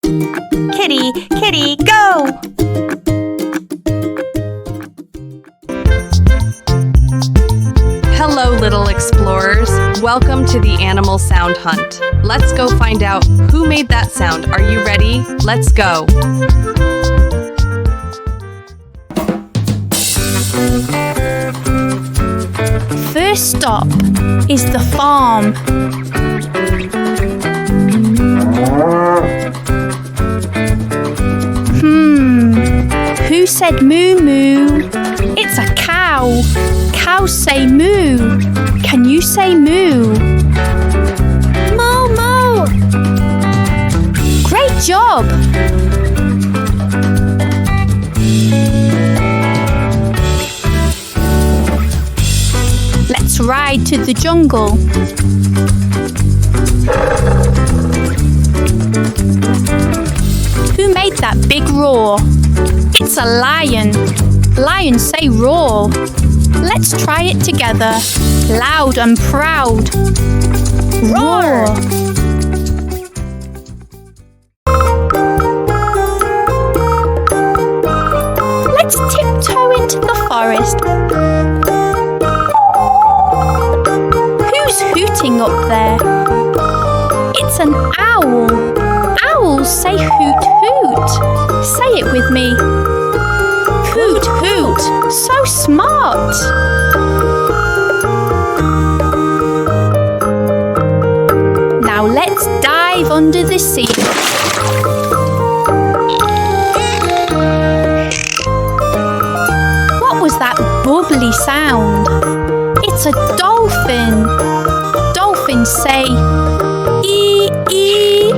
Kiddy, Kiddy, Go! Hello, little explorers. Welcome to the animal sound hunt. Let's go find out who made that sound. Are you ready? Let's go. First stop is the farm. Who said moo moo? It's a cow. Cows say moo. Can you say moo? Moo moo. Great job. Let's ride to the jungle. Who made that big roar? It's a lion. Lions say roar. Let's try it together. Loud and proud. Roar! Let's tiptoe into the forest. Who's hooting up there? It's an owl. Owls say hoot hoot. Say it with me. Hoot hoot. So smart. Now let's dive under the sea. What was that bubbly sound? It's a dolphin. Dolphins say Ee-eee.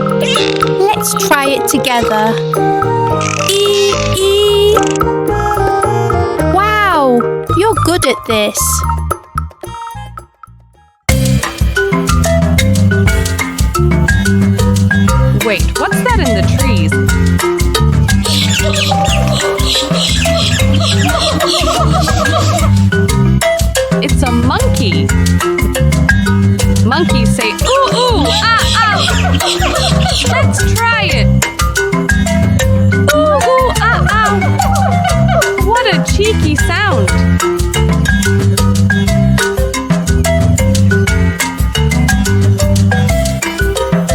Let's try it together. Ee-eee. Wow, you're good at this. Wait, what's that in the trees? It's a monkey. Monkeys say ooh ooh ah ah. Let's try it. Ooh ooh ah ah. What a cheeky sound.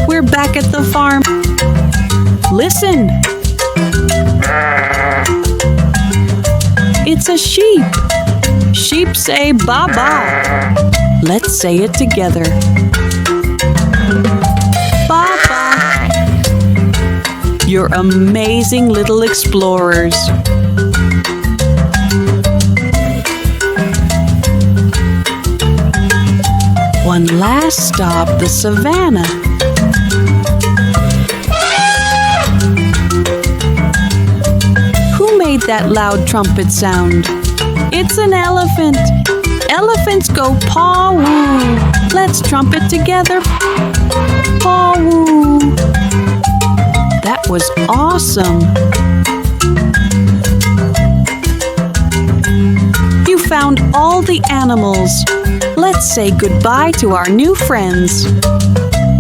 We're back at the farm. Listen. It's a sheep. Sheep say ba-ba. Let's say it together. Ba-ba. You're amazing little explorers. One last stop, the savannah. Who made that loud trumpet sound? It's an elephant. Elephants go Pawoo. Let's trumpet together. Pawoo. That was awesome. You found all the animals. Let's say goodbye to our new friends.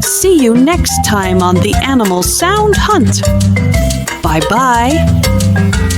See you next time on the Animal Sound Hunt. Bye-bye.